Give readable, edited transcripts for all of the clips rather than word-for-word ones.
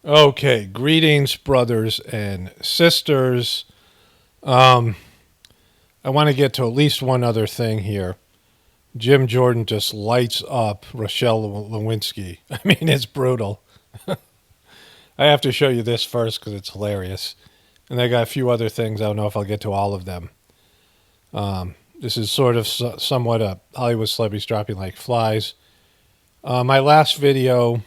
Okay, greetings, brothers and sisters. Um, I want to get to at least one other thing here. Jim Jordan just lights up Rochelle Lewinsky. I mean, it's brutal. I have to show you this first because it's hilarious. And I got a few other things. I don't know if I'll get to all of them. This is sort of somewhat a Hollywood celebrities dropping like flies. My last video,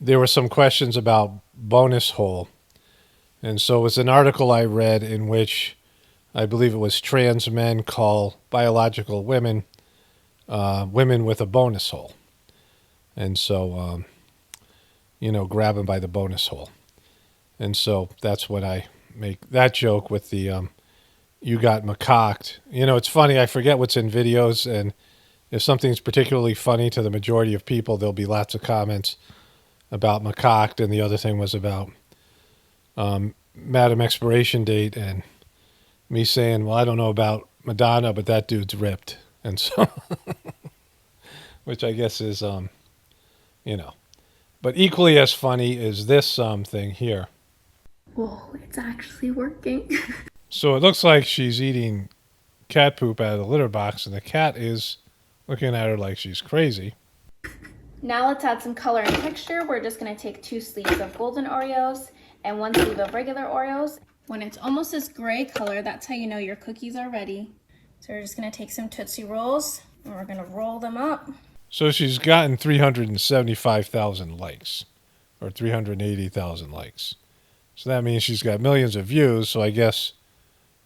there were some questions about bonus hole. And so it was an article I read in which I believe it was trans men call biological women women with a bonus hole. And so, grab them by the bonus hole. And so that's when I make that joke with the you got macaqued. It's funny. I forget what's in videos. And if something's particularly funny to the majority of people, there'll be lots of comments about macaqued. And the other thing was about Madam Expiration Date and me saying, well, I don't know about Madonna, but that dude's ripped. And so, which I guess is, but equally as funny is this thing here. Whoa, it's actually working. So it looks like she's eating cat poop out of the litter box, and the cat is looking at her like she's crazy. Now let's add some color and texture. We're just gonna take 2 sleeves of golden Oreos and 1 sleeve of regular Oreos. When it's almost this gray color, that's how you know your cookies are ready. So we're just gonna take some Tootsie Rolls and we're gonna roll them up. So she's gotten 375,000 likes, or 380,000 likes. So that means she's got millions of views, so I guess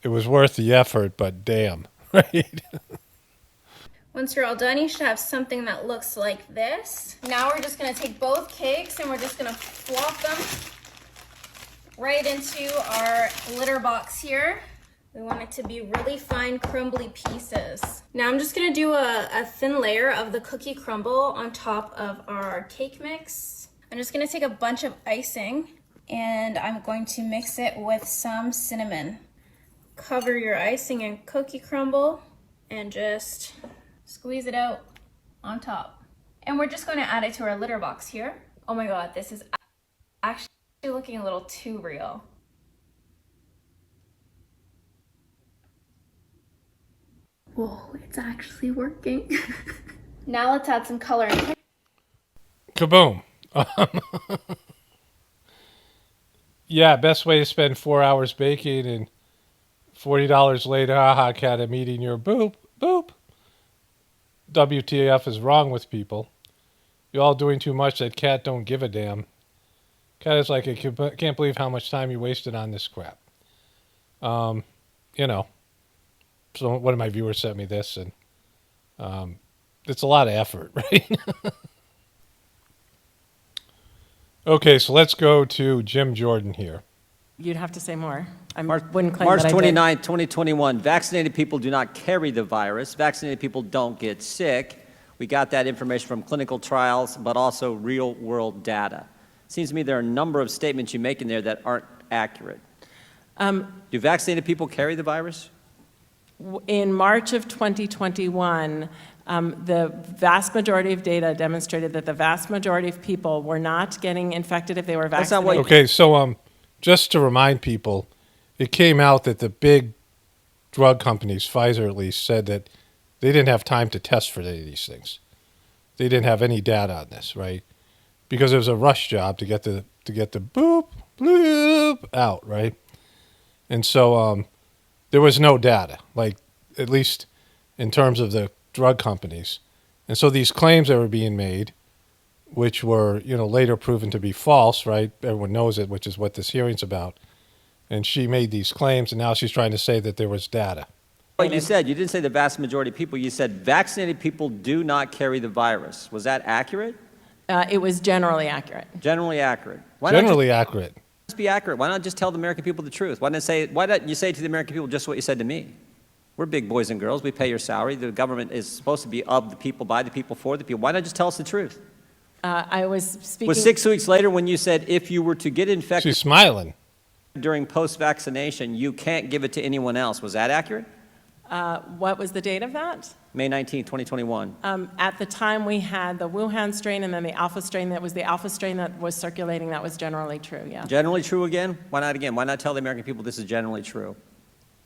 it was worth the effort, but damn, right? Once you're all done, you should have something that looks like this. Now we're just gonna take both cakes and we're just gonna flop them right into our litter box here. We want it to be really fine, crumbly pieces. Now I'm just gonna do a thin layer of the cookie crumble on top of our cake mix. I'm just gonna take a bunch of icing and I'm going to mix it with some cinnamon. Cover your icing in cookie crumble and just squeeze it out on top. And we're just gonna add it to our litter box here. Oh my God, this is actually looking a little too real. Whoa, it's actually working. Now let's add some color and texture. Kaboom. Yeah, best way to spend 4 hours baking and $40 later, haha, cat, I'm eating your boop, boop. WTF is wrong with people. You're all doing too much. That cat don't give a damn. Cat is like, I can't believe how much time you wasted on this crap. So one of my viewers sent me this, and it's a lot of effort, right? Okay, so let's go to Jim Jordan here. You'd have to say more. I March wouldn't claim that I did. 29, 2021, vaccinated people do not carry the virus. Vaccinated people don't get sick. We got that information from clinical trials, but also real-world data. It seems to me there are a number of statements you make in there that aren't accurate. Do vaccinated people carry the virus? In March of 2021, the vast majority of data demonstrated that the vast majority of people were not getting infected if they were That's not what vaccinated. Okay, so just to remind people, it came out that the big drug companies, Pfizer at least, said that they didn't have time to test for any of these things. They didn't have any data on this, right? Because it was a rush job to get the boop bloop out, right? And so there was no data, like at least in terms of the drug companies. And so these claims that were being made, which were, later proven to be false, right? Everyone knows it, which is what this hearing's about. And she made these claims, and now she's trying to say that there was data. What you said, you didn't say the vast majority of people. You said vaccinated people do not carry the virus. Was that accurate? It was generally accurate. Generally accurate. Generally accurate. Just be accurate. Why not just tell the American people the truth? Why don't you say to the American people just what you said to me? We're big boys and girls. We pay your salary. The government is supposed to be of the people, by the people, for the people. Why not just tell us the truth? I was speaking. Was 6 weeks later when you said if you were to get infected She's smiling. during post-vaccination, you can't give it to anyone else. Was that accurate? What was the date of that? May 19, 2021. At the time, we had the Wuhan strain and then the alpha strain. That was the alpha strain that was circulating. That was generally true, yeah. Generally true again? Why not again? Why not tell the American people this is generally true?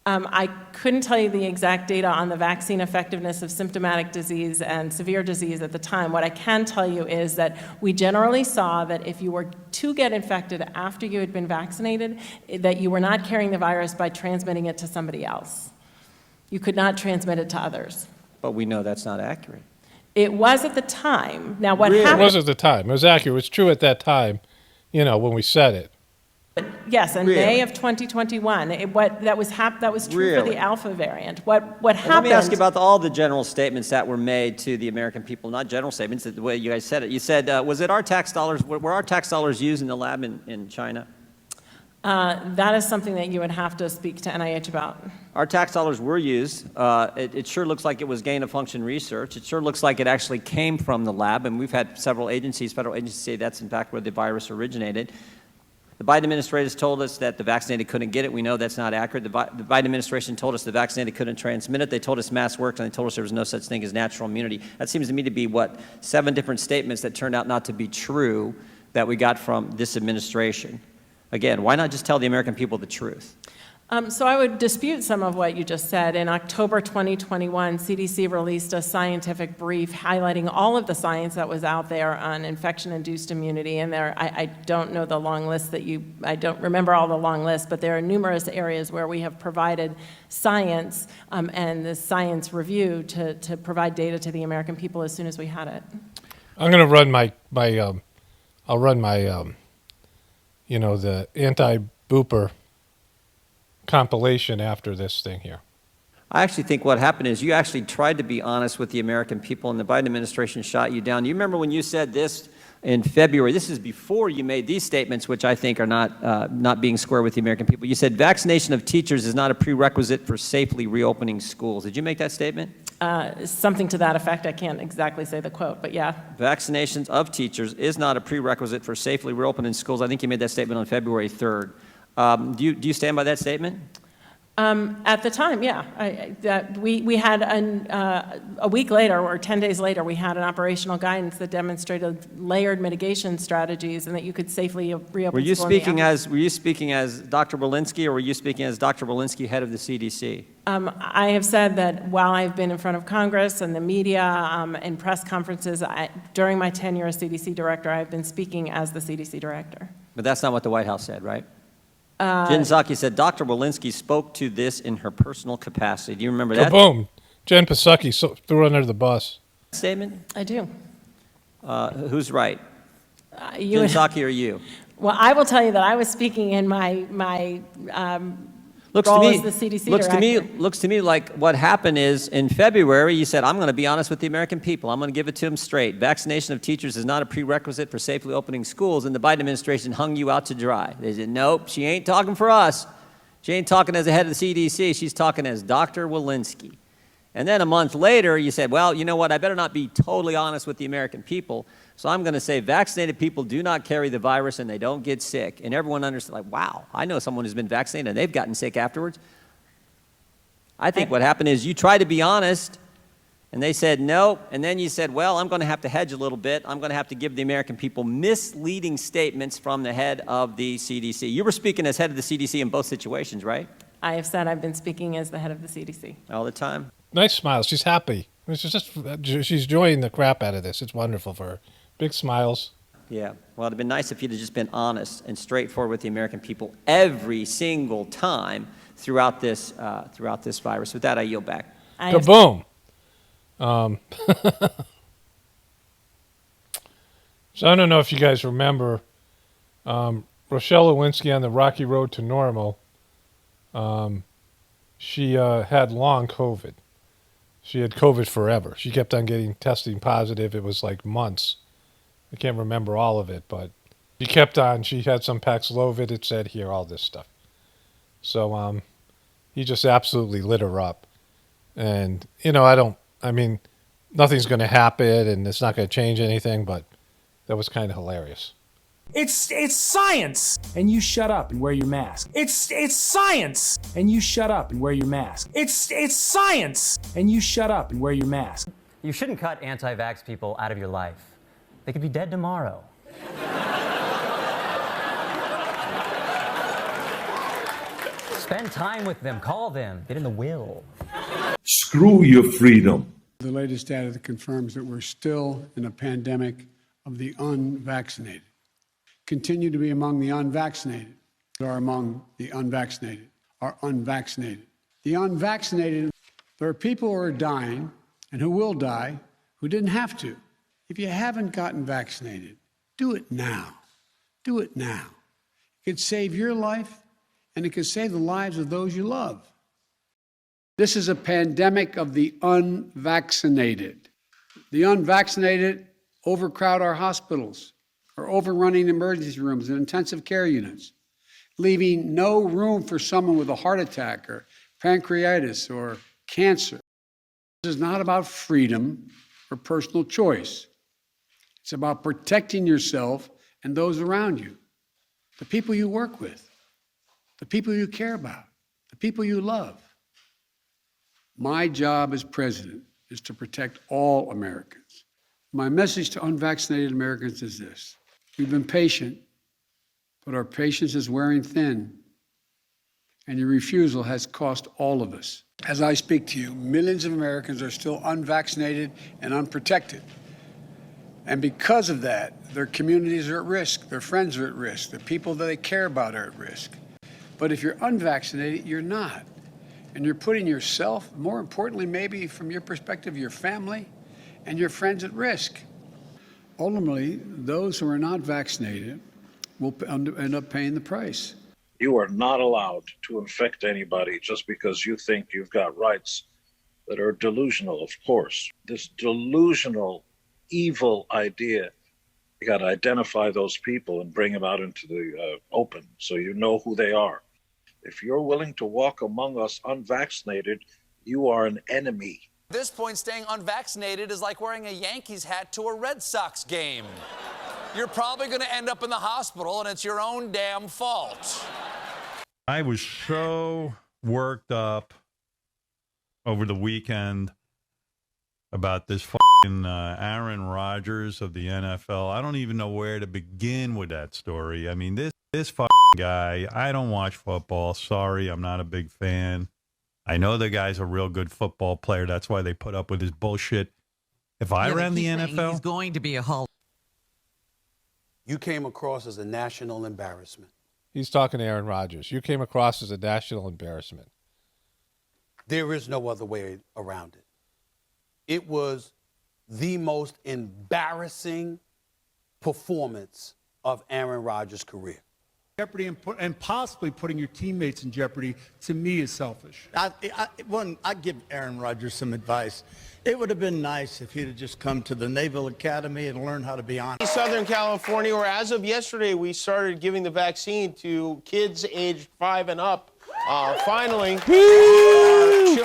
I couldn't tell you the exact data on the vaccine effectiveness of symptomatic disease and severe disease at the time. What I can tell you is that we generally saw that if you were to get infected after you had been vaccinated, that you were not carrying the virus by transmitting it to somebody else. You could not transmit it to others. But we know that's not accurate. It was at the time. Now, what Really? It happened? was at the time. It was accurate. It was true at that time, when we said it. Yes, in Really? May of 2021. That was true for Really? the alpha variant. What Let happened? me ask you about all the general statements that were made to the American people, not general statements, the way you guys said it. You said, was it our tax dollars, were our tax dollars used in the lab in China? That is something that you would have to speak to NIH about. Our tax dollars were used. It sure looks like it was gain-of-function research. It sure looks like it actually came from the lab, and we've had several agencies, federal agencies, say that's in fact where the virus originated. The Biden administration told us that the vaccinated couldn't get it. We know that's not accurate. The Biden administration told us the vaccinated couldn't transmit it. They told us masks worked, and they told us there was no such thing as natural immunity. That seems to me to be, 7 different statements that turned out not to be true that we got from this administration. Again, why not just tell the American people the truth? So I would dispute some of what you just said. In October 2021, CDC released a scientific brief highlighting all of the science that was out there on infection-induced immunity. And I don't know the long list I don't remember all the long list, but there are numerous areas where we have provided science and the science review to provide data to the American people as soon as we had it. I'm going to run the anti-booper compilation after this thing here. I actually think what happened is you actually tried to be honest with the American people, and the Biden administration shot you down. You remember when you said this in February? This is before you made these statements, which I think are not being square with the American people. You said vaccination of teachers is not a prerequisite for safely reopening schools. Did you make that statement? Something to that effect. I can't exactly say the quote, but yeah. Vaccinations of teachers is not a prerequisite for safely reopening schools. I think you made that statement on February 3rd. Do you stand by that statement? At the time, yeah. We had a week later or 10 days later, we had an operational guidance that demonstrated layered mitigation strategies and that you could safely reopen Were you school in the were you speaking as Dr. Walensky, or were you speaking as Dr. Walensky, head of the CDC? I have said that while I've been in front of Congress and the media and press conferences, during my tenure as CDC director, I've been speaking as the CDC director. But that's not what the White House said, right? Jen Psaki said Dr. Walensky spoke to this in her personal capacity. Do you remember that Boom. Jen Psaki threw her under the bus. statement? I do. Who's right? You Jen Psaki or you? Well, I will tell you that I was speaking in my Looks role to me, as the CDC looks director. looks to me like what happened is in February you said, I'm going to be honest with the American people. I'm going to give it to them straight. Vaccination of teachers is not a prerequisite for safely opening schools, and the Biden administration hung you out to dry. They said, nope, she ain't talking for us. She ain't talking as the head of the CDC. She's talking as Dr. Walensky. And then a month later, you said, well, you know what? I better not be totally honest with the American people. So I'm going to say vaccinated people do not carry the virus and they don't get sick. And everyone understands, like, wow, I know someone who's been vaccinated and they've gotten sick afterwards. I think what happened is you tried to be honest and they said no. And then you said, well, I'm going to have to hedge a little bit. I'm going to have to give the American people misleading statements from the head of the CDC. You were speaking as head of the CDC in both situations, right? I have said I've been speaking as the head of the CDC. All the time. Nice smile. She's happy. She's enjoying the crap out of this. It's wonderful for her. Big smiles. Yeah. Well, it'd been nice if you'd have just been honest and straightforward with the American people every single time throughout this virus. With that, I yield back. Kaboom. So I don't know if you guys remember Rochelle Walensky on the Rocky Road to Normal. She had long COVID. She had COVID forever. She kept on testing positive. It was like months. I can't remember all of it, but she kept on. She had some Paxlovid, it said here, all this stuff. So he just absolutely lit her up. And, nothing's going to happen and it's not going to change anything, but that was kind of hilarious. It's science. And you shut up and wear your mask. It's science. And you shut up and wear your mask. It's science. And you shut up and wear your mask. You shouldn't cut anti-vax people out of your life. They could be dead tomorrow. Spend time with them, call them, get in the will. Screw your freedom. The latest data that confirms that we're still in a pandemic of the unvaccinated. Continue to be among the unvaccinated, are among the unvaccinated, are unvaccinated. The unvaccinated, there are people who are dying and who will die who didn't have to. If you haven't gotten vaccinated, do it now. Do it now. It could save your life and it could save the lives of those you love. This is a pandemic of the unvaccinated. The unvaccinated overcrowd our hospitals, are overrunning emergency rooms and intensive care units, leaving no room for someone with a heart attack or pancreatitis or cancer. This is not about freedom or personal choice. It's about protecting yourself and those around you, the people you work with, the people you care about, the people you love. My job as president is to protect all Americans. My message to unvaccinated Americans is this: we've been patient, but our patience is wearing thin, and your refusal has cost all of us. As I speak to you, millions of Americans are still unvaccinated and unprotected. And because of that, their communities are at risk, their friends are at risk, the people that they care about are at risk. But if you're unvaccinated, you're not. And you're putting yourself, more importantly, maybe from your perspective, your family and your friends at risk. Ultimately, those who are not vaccinated will end up paying the price. You are not allowed to infect anybody just because you think you've got rights that are delusional, of course. This delusional, evil idea, you got to identify those people and bring them out into the open so you know who they are. If you're willing to walk among us unvaccinated, you are an enemy. At this point, staying unvaccinated is like wearing a Yankees hat to a Red Sox game. You're probably going to end up in the hospital, and it's your own damn fault. I was so worked up over the weekend about this fucking Aaron Rodgers of the NFL. I don't even know where to begin with that story. I mean, this fucking guy, I don't watch football. Sorry, I'm not a big fan. I know the guy's a real good football player. That's why they put up with his bullshit. If I ran the NFL, he's going to be a Hall. You came across as a national embarrassment. He's talking to Aaron Rodgers. You came across as a national embarrassment. There is no other way around it. It was the most embarrassing performance of Aaron Rodgers' career. Jeopardy and possibly putting your teammates in jeopardy, to me, is selfish. I'd give Aaron Rodgers some advice. It would have been nice if he'd have just come to the Naval Academy and learned how to be honest. Southern California, where as of yesterday, we started giving the vaccine to kids aged 5 and up. Finally,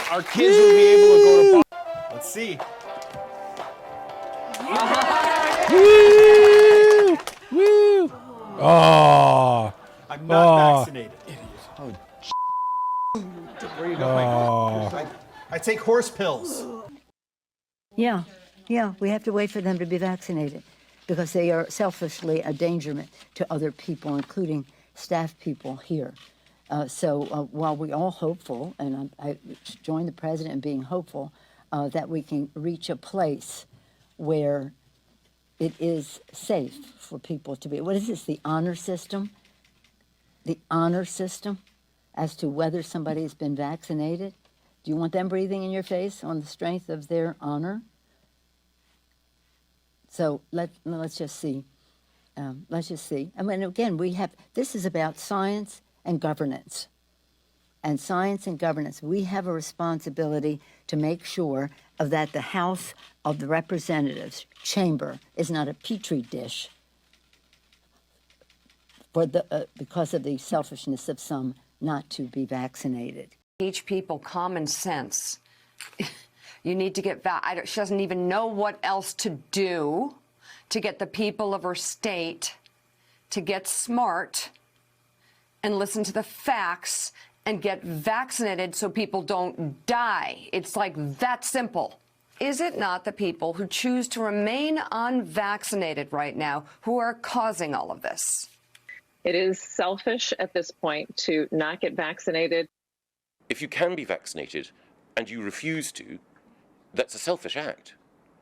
our kids will be able to go to. Let's see. Woo! Woo! Oh. I'm not vaccinated. Oh, where are you going? I take horse pills. Yeah, we have to wait for them to be vaccinated because they are selfishly a endangerment to other people, including staff people here. So while we're all hopeful, and I join the president in being hopeful that we can reach a place where it is safe for people to be. What is this, the honor system? The honor system as to whether somebody has been vaccinated? Do you want them breathing in your face on the strength of their honor? So let's just see. Let's just see. I mean, again, this is about science and governance. And science and governance, we have a responsibility to make sure that the House of the Representatives chamber is not a petri dish because of the selfishness of some not to be vaccinated. Teach people common sense. You need to get she doesn't even know what else to do to get the people of her state to get smart and listen to the facts and get vaccinated so people don't die. It's like that simple. Is it not the people who choose to remain unvaccinated right now who are causing all of this? It is selfish at this point to not get vaccinated. If you can be vaccinated and you refuse to, that's a selfish act.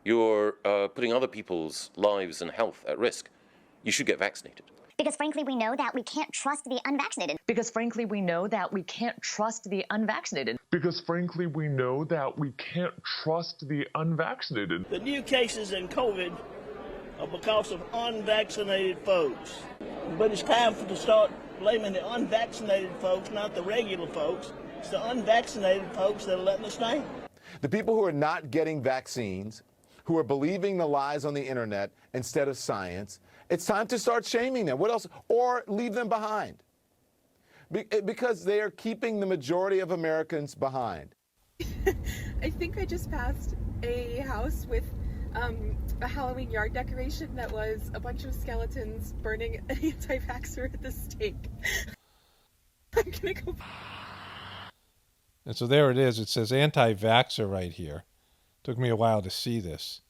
You're putting other people's lives and health at risk. You should get vaccinated. Because frankly, we know that we can't trust the unvaccinated. Because frankly, we know that we can't trust the unvaccinated. Because frankly, we know that we can't trust the unvaccinated. The new cases in COVID are because of unvaccinated folks. But it's time to start blaming the unvaccinated folks, not the regular folks. It's the unvaccinated folks that are letting us down. The people who are not getting vaccines, who are believing the lies on the internet instead of science, it's time to start shaming them. What else? Or leave them behind. Because they are keeping the majority of Americans behind. I think I just passed a house with a Halloween yard decoration that was a bunch of skeletons burning an anti-vaxxer at the stake. I'm gonna go. And so there it is. It says anti-vaxxer right here. Took me a while to see this.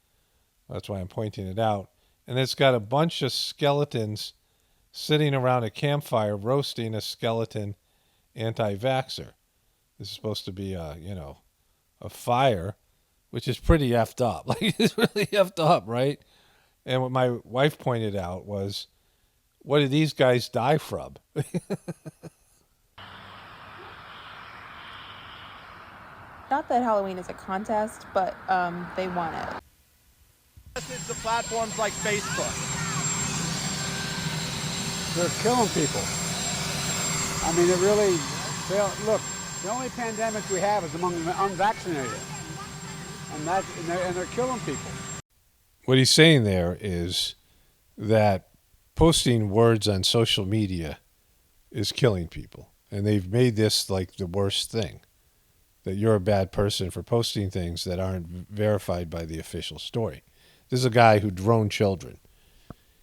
That's why I'm pointing it out. And it's got a bunch of skeletons sitting around a campfire roasting a skeleton anti-vaxxer. This is supposed to be a fire, which is pretty effed up. Like, it's really effed up, right? And what my wife pointed out was, what did these guys die from? Not that Halloween is a contest, but they want it. It's the platforms like Facebook. They're killing people. I mean, it really, look, the only pandemic we have is among the unvaccinated. And they're killing people. What he's saying there is that posting words on social media is killing people. And they've made this like the worst thing. That you're a bad person for posting things that aren't verified by the official story. This is a guy who droned children.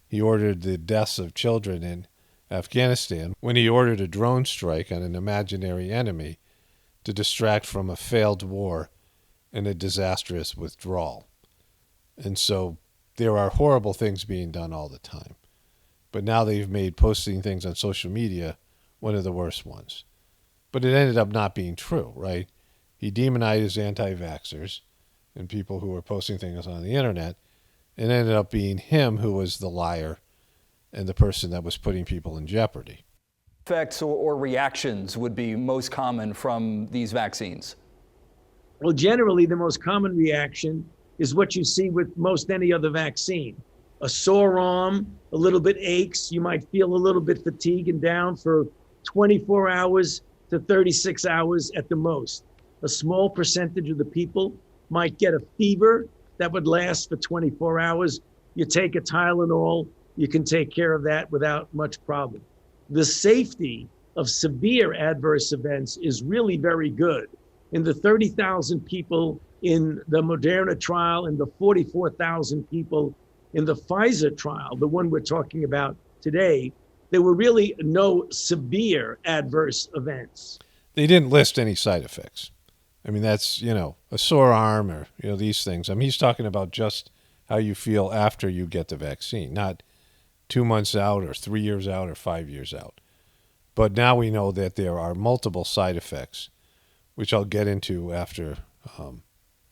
He ordered the deaths of children in Afghanistan when he ordered a drone strike on an imaginary enemy to distract from a failed war and a disastrous withdrawal. And so there are horrible things being done all the time. But now they've made posting things on social media one of the worst ones. But it ended up not being true, right? He demonized anti-vaxxers and people who were posting things on the internet. It ended up being him who was the liar and the person that was putting people in jeopardy. Effects or reactions would be most common from these vaccines? Well, generally, the most common reaction is what you see with most any other vaccine. A sore arm, a little bit aches. You might feel a little bit fatigued and down for 24 hours to 36 hours at the most. A small percentage of the people might get a fever that would last for 24 hours. You take a Tylenol, you can take care of that without much problem. The safety of severe adverse events is really very good. In the 30,000 people in the Moderna trial and the 44,000 people in the Pfizer trial, the one we're talking about today, there were really no severe adverse events. They didn't list any side effects. I mean, that's, a sore arm or, these things. I mean, he's talking about just how you feel after you get the vaccine, not 2 months out or 3 years out or 5 years out. But now we know that there are multiple side effects, which I'll get into after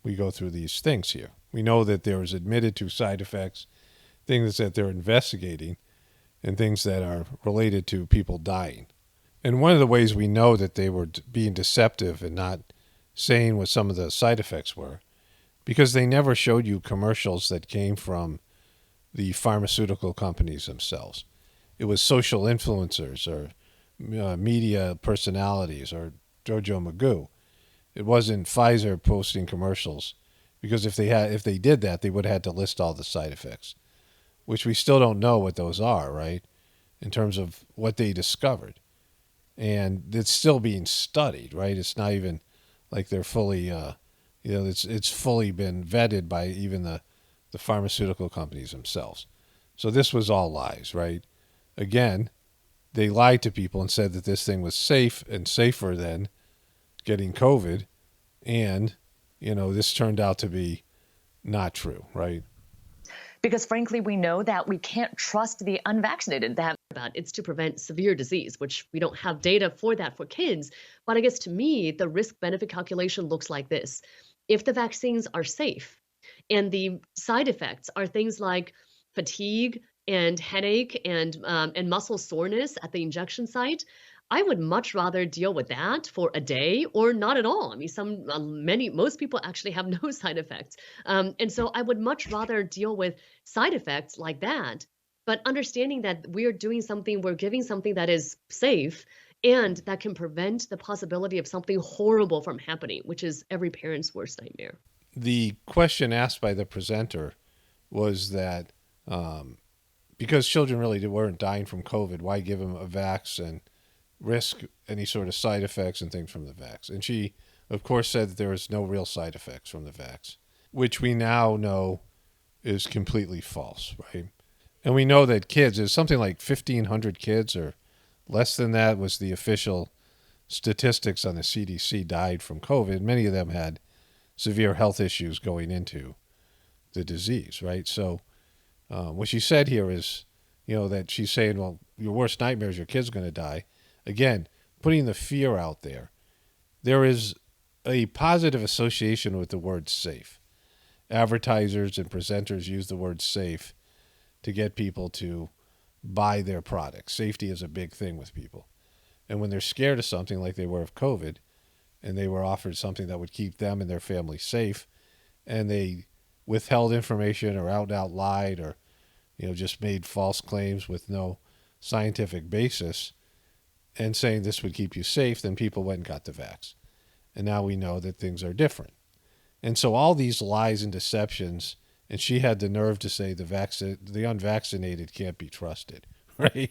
we go through these things here. We know that there is admitted to side effects, things that they're investigating, and things that are related to people dying. And one of the ways we know that they were being deceptive and not saying what some of the side effects were, because they never showed you commercials that came from the pharmaceutical companies themselves. It was social influencers or media personalities or Jojo Magoo. It wasn't Pfizer posting commercials, because if they did that, they would have had to list all the side effects, which we still don't know what those are, right, in terms of what they discovered. And it's still being studied, right? It's not even like they're fully, it's fully been vetted by even the pharmaceutical companies themselves. So this was all lies, right? again, they lied to people and said that this thing was safe and safer than getting COVID. And, this turned out to be not true, right? Because frankly, we know that we can't trust the unvaccinated. It's to prevent severe disease, which we don't have data for that for kids. But I guess to me, the risk-benefit calculation looks like this. If the vaccines are safe and the side effects are things like fatigue and headache and muscle soreness at the injection site, I would much rather deal with that for a day or not at all. I mean, most people actually have no side effects. And so I would much rather deal with side effects like that, but understanding that we're giving something that is safe and that can prevent the possibility of something horrible from happening, which is every parent's worst nightmare. The question asked by the presenter was that because children really weren't dying from COVID, why give them a vax and risk any sort of side effects and things from the vax? And she, of course, said that there was no real side effects from the vax, which we now know is completely false, right? And we know that kids, there's something like 1,500 kids or less than that was the official statistics on the CDC died from COVID. Many of them had severe health issues going into the disease, right? So what she said here is, that she's saying, well, your worst nightmare is your kid's going to die. Again, putting the fear out there. There is a positive association with the word safe. Advertisers and presenters use the word safe to get people to buy their products. Safety is a big thing with people. And when they're scared of something like they were of COVID, and they were offered something that would keep them and their family safe, and they withheld information or out and out lied or, just made false claims with no scientific basis and saying this would keep you safe, then people went and got the vax. And now we know that things are different. And so all these lies and deceptions, and she had the nerve to say the unvaccinated can't be trusted, right?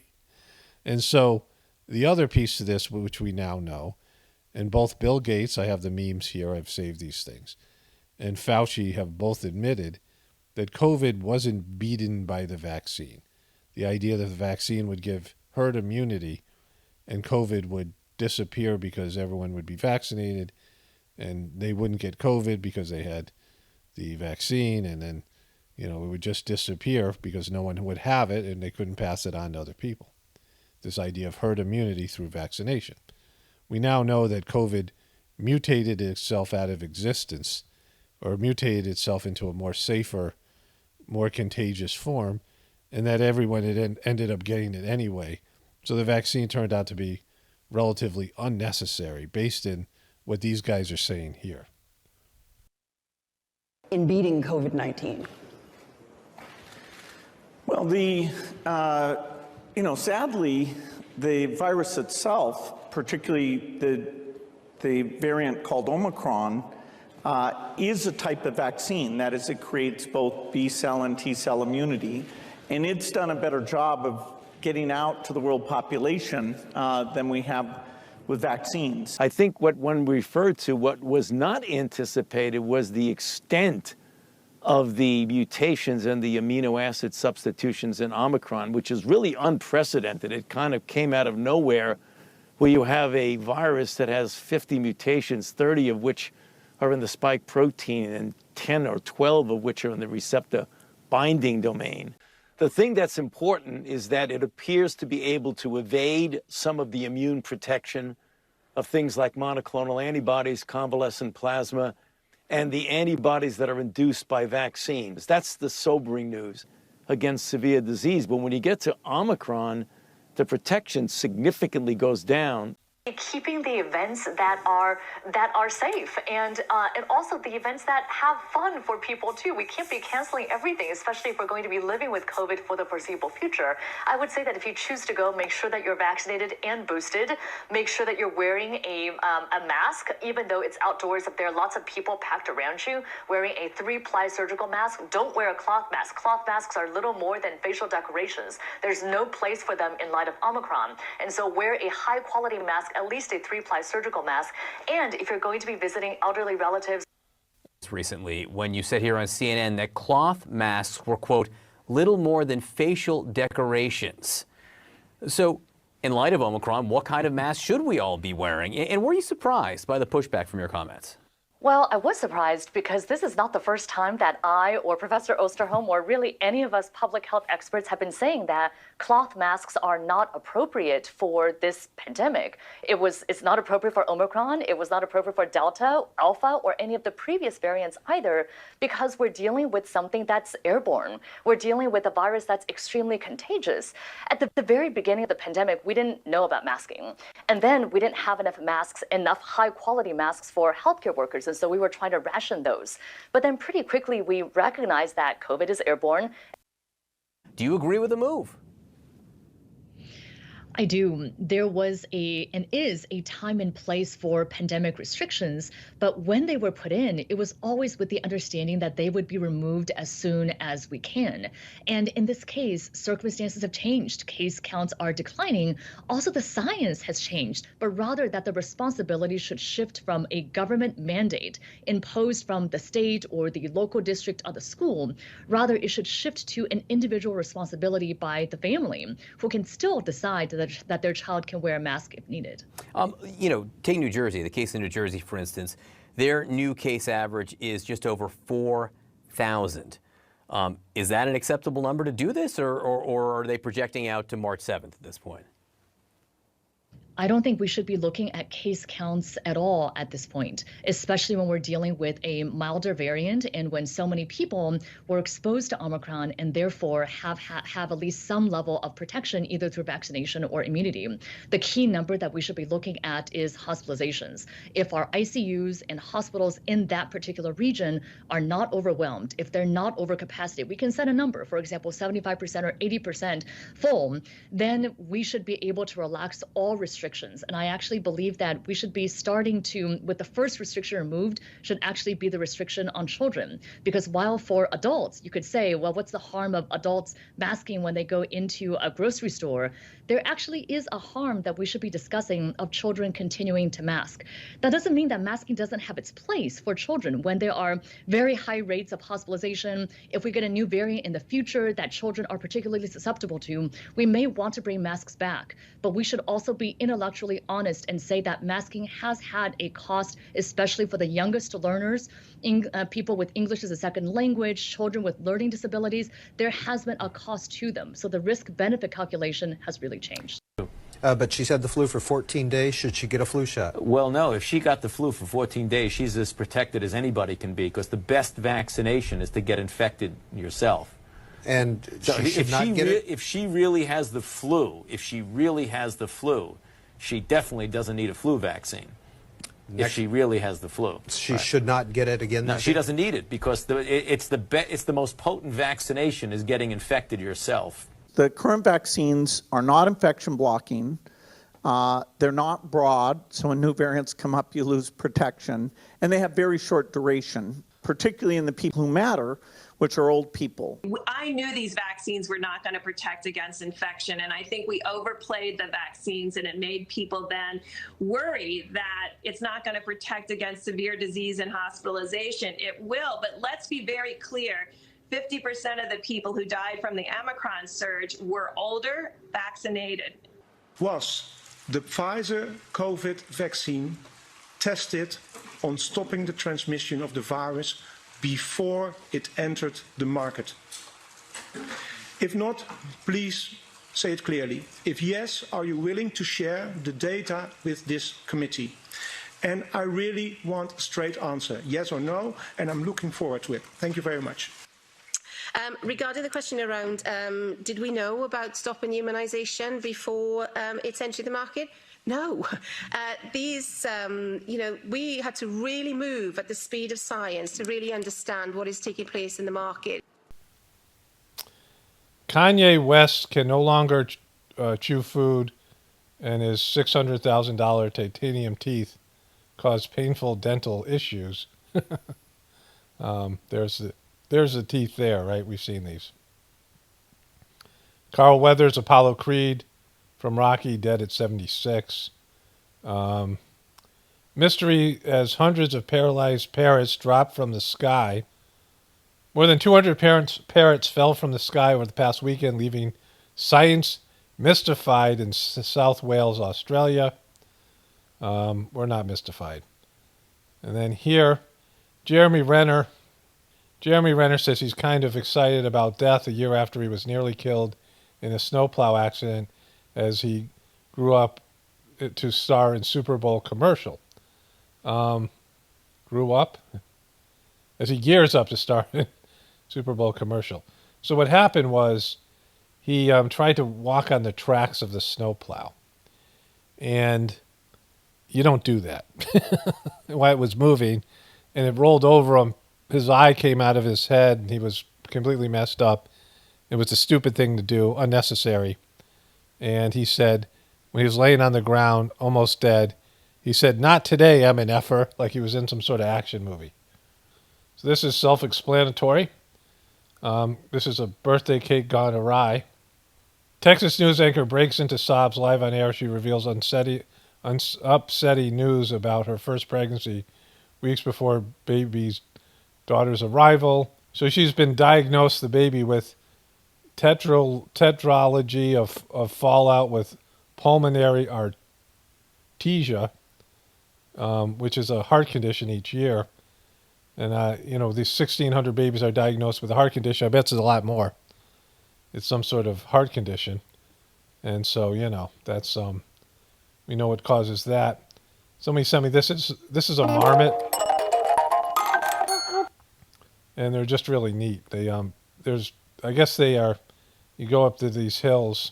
And so the other piece to this, which we now know, and both Bill Gates, I have the memes here, I've saved these things, and Fauci have both admitted that COVID wasn't beaten by the vaccine. The idea that the vaccine would give herd immunity and COVID would disappear because everyone would be vaccinated and they wouldn't get COVID because they had the vaccine, and then, it would just disappear because no one would have it and they couldn't pass it on to other people. This idea of herd immunity through vaccination. We now know that COVID mutated itself out of existence or mutated itself into a more safer, more contagious form, and that everyone had ended up getting it anyway. So the vaccine turned out to be relatively unnecessary based in what these guys are saying here. In beating COVID-19? Well, sadly, the virus itself, particularly the variant called Omicron, is a type of vaccine. That is, it creates both B-cell and T-cell immunity, and it's done a better job of getting out to the world population than we have with vaccines. I think what one referred to, what was not anticipated, was the extent of the mutations and the amino acid substitutions in Omicron, which is really unprecedented. It kind of came out of nowhere, where you have a virus that has 50 mutations, 30 of which are in the spike protein and 10 or 12 of which are in the receptor binding domain. The thing that's important is that it appears to be able to evade some of the immune protection of things like monoclonal antibodies, convalescent plasma, and the antibodies that are induced by vaccines. That's the sobering news against severe disease. But when you get to Omicron, the protection significantly goes down. Keeping the events that are safe and also the events that have fun for people too. We can't be canceling everything, especially if we're going to be living with COVID for the foreseeable future. I would say that if you choose to go, make sure that you're vaccinated and boosted. Make sure that you're wearing a mask, even though it's outdoors. If there are lots of people packed around you, wearing a 3-ply surgical mask. Don't wear a cloth mask. Cloth masks are little more than facial decorations. There's no place for them in light of Omicron. And so wear a high-quality mask, at least a 3-ply surgical mask. And if you're going to be visiting elderly relatives. Recently, when you said here on CNN that cloth masks were, quote, little more than facial decorations. So, in light of Omicron, what kind of mask should we all be wearing? And were you surprised by the pushback from your comments? Well, I was surprised because this is not the first time that I or Professor Osterholm or really any of us public health experts have been saying that cloth masks are not appropriate for this pandemic. It's not appropriate for Omicron. It was not appropriate for Delta, Alpha, or any of the previous variants either, because we're dealing with something that's airborne. We're dealing with a virus that's extremely contagious. At the very beginning of the pandemic, we didn't know about masking. And then we didn't have enough masks, enough high quality masks for healthcare workers. And so we were trying to ration those. But then pretty quickly, we recognized that COVID is airborne. Do you agree with the move? I do. There was and is a time and place for pandemic restrictions, but when they were put in, it was always with the understanding that they would be removed as soon as we can. And in this case, circumstances have changed. Case counts are declining. Also, the science has changed, but rather that the responsibility should shift from a government mandate imposed from the state or the local district of the school. Rather, it should shift to an individual responsibility by the family, who can still decide that their child can wear a mask if needed. Take New Jersey, the case in New Jersey, for instance. Their new case average is just over 4,000. Is that an acceptable number to do this, or are they projecting out to March 7th at this point? I don't think we should be looking at case counts at all at this point, especially when we're dealing with a milder variant and when so many people were exposed to Omicron and therefore have at least some level of protection either through vaccination or immunity. The key number that we should be looking at is hospitalizations. If our ICUs and hospitals in that particular region are not overwhelmed, if they're not over capacity, we can set a number, for example, 75% or 80% full, then we should be able to relax all restrictions. And I actually believe that we should be starting to, with the first restriction removed, should actually be the restriction on children. Because while for adults, you could say, well, what's the harm of adults masking when they go into a grocery store? There actually is a harm that we should be discussing of children continuing to mask. That doesn't mean that masking doesn't have its place for children when there are very high rates of hospitalization. If we get a new variant in the future that children are particularly susceptible to, we may want to bring masks back. But we should also be intellectually honest and say that masking has had a cost, especially for the youngest learners, people with English as a second language, children with learning disabilities. There has been a cost to them. So the risk-benefit calculation has really changed. But she's had the flu for 14 days. Should she get a flu shot? Well, no. If she got the flu for 14 days, she's as protected as anybody can be, because the best vaccination is to get infected yourself. And so she should not get it? If she really has the flu, she definitely doesn't need a flu vaccine. If she really has the flu, she should not get it again. No, she doesn't need it, because it's the most potent vaccination is getting infected yourself. The current vaccines are not infection blocking. They're not broad, so when new variants come up, you lose protection. And they have very short duration, particularly in the people who matter, which are old people. I knew these vaccines were not going to protect against infection, and I think we overplayed the vaccines, and it made people then worry that it's not going to protect against severe disease and hospitalization. It will, but let's be very clear. 50% of the people who died from the Omicron surge were older, vaccinated. Was the Pfizer COVID vaccine tested on stopping the transmission of the virus before it entered the market? If not, please say it clearly. If yes, are you willing to share the data with this committee? And I really want a straight answer, yes or no, and I'm looking forward to it. Thank you very much. Regarding the question around, did we know about stopping immunisation before it's entered the market? No. We had to really move at the speed of science to really understand what is taking place in the market. Kanye West can no longer chew food, and his $600,000 titanium teeth cause painful dental issues. There's the teeth there, right? We've seen these. Carl Weathers, Apollo Creed from Rocky, dead at 76. Mystery as hundreds of paralyzed parrots dropped from the sky. More than 200 parrots fell from the sky over the past weekend, leaving science mystified in South Wales, Australia. We're not mystified. And then here, Jeremy Renner. Jeremy Renner says he's kind of excited about death a year after he was nearly killed in a snowplow accident as he grew up to star in Super Bowl commercial. Grew up? As he gears up to star in Super Bowl commercial. So what happened was he tried to walk on the tracks of the snowplow. And you don't do that. While it was moving, and it rolled over him. His eye came out of his head, and he was completely messed up. It was a stupid thing to do, unnecessary. And he said, when he was laying on the ground, almost dead, he said, "Not today, MNFer," like he was in some sort of action movie. So this is self-explanatory. This is a birthday cake gone awry. Texas news anchor breaks into sobs live on air. She reveals upsetting news about her first pregnancy weeks before baby's daughter's arrival. So she's been diagnosed, the baby, with tetralogy of fallout with pulmonary artesia, which is a heart condition each year. And, these 1,600 babies are diagnosed with a heart condition. I bet it's a lot more. It's some sort of heart condition. And so, that's, we know what causes that. Somebody sent me this is a marmot. And they're just really neat. I guess they are, you go up to these hills.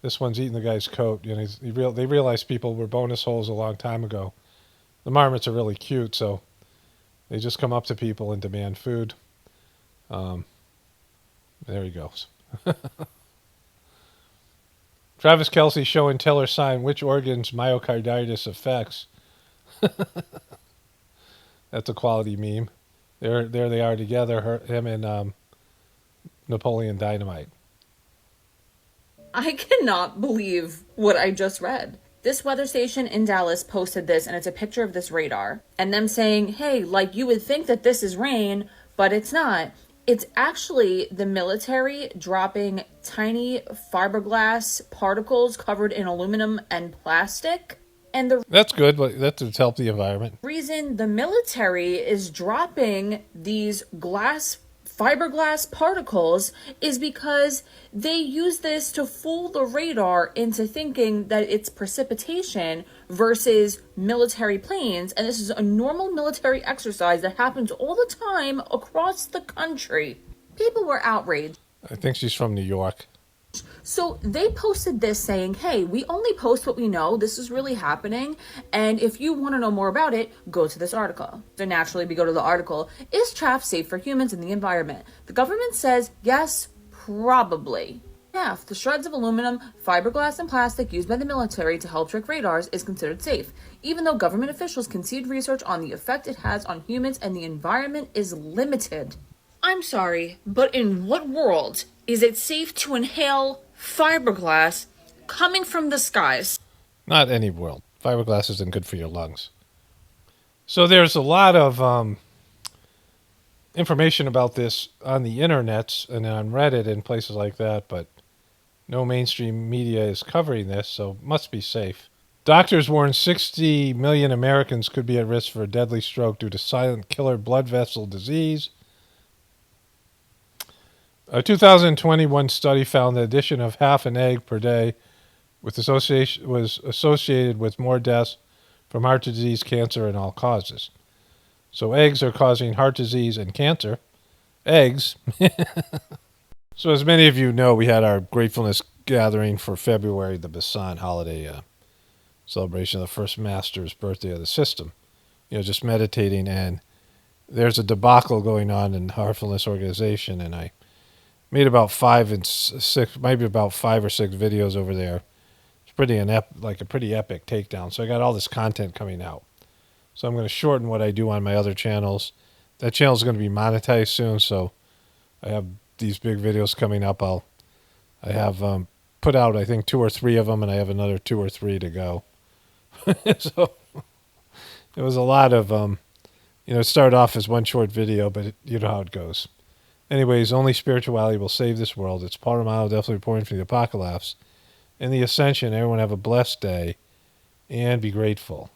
This one's eating the guy's coat. They realized people were bonus holes a long time ago. The marmots are really cute, so they just come up to people and demand food. There he goes. Travis Kelce showing Taylor sign which organs myocarditis affects. That's a quality meme. There they are together, him and Napoleon Dynamite. I cannot believe what I just read. This weather station in Dallas posted this, and it's a picture of this radar. And them saying, hey, like you would think that this is rain, but it's not. It's actually the military dropping tiny fiberglass particles covered in aluminum and plastic. And that's good, but that's to help the environment. The reason the military is dropping these fiberglass particles is because they use this to fool the radar into thinking that it's precipitation versus military planes. And this is a normal military exercise that happens all the time across the country. People were outraged. I think she's from New York. So they posted this saying, hey, we only post what we know. This is really happening. And if you want to know more about it, go to this article. So naturally, we go to the article. Is chaff safe for humans and the environment? The government says, yes, probably. Chaff, the shreds of aluminum, fiberglass, and plastic used by the military to help trick radars, is considered safe, even though government officials concede research on the effect it has on humans and the environment is limited. I'm sorry, but in what world is it safe to inhale fiberglass coming from the skies? Not any world. Fiberglass isn't good for your lungs. So there's a lot of information about this on the internet and on Reddit and places like that, but no mainstream media is covering this, so it must be safe. Doctors warn 60 million Americans could be at risk for a deadly stroke due to silent killer blood vessel disease. A 2021 study found the addition of half an egg per day was associated with more deaths from heart disease, cancer, and all causes. So eggs are causing heart disease and cancer. Eggs. So as many of you know, we had our Gratefullness gathering for February, the Basan holiday celebration of the first master's birthday of the system. Just meditating, and there's a debacle going on in the Heartfulness organization, and I made about 5 or 6 videos over there. It's a pretty epic takedown. So I got all this content coming out. So I'm going to shorten what I do on my other channels. That channel is going to be monetized soon, so I have these big videos coming up. I have put out, I think, 2 or 3 of them, and I have another 2 or 3 to go. So it was a lot of, it started off as one short video, but you know how it goes. Anyways, only spirituality will save this world. It's Paul Romano, definitely reporting from the apocalypse. and the Ascension. Everyone have a blessed day and be grateful.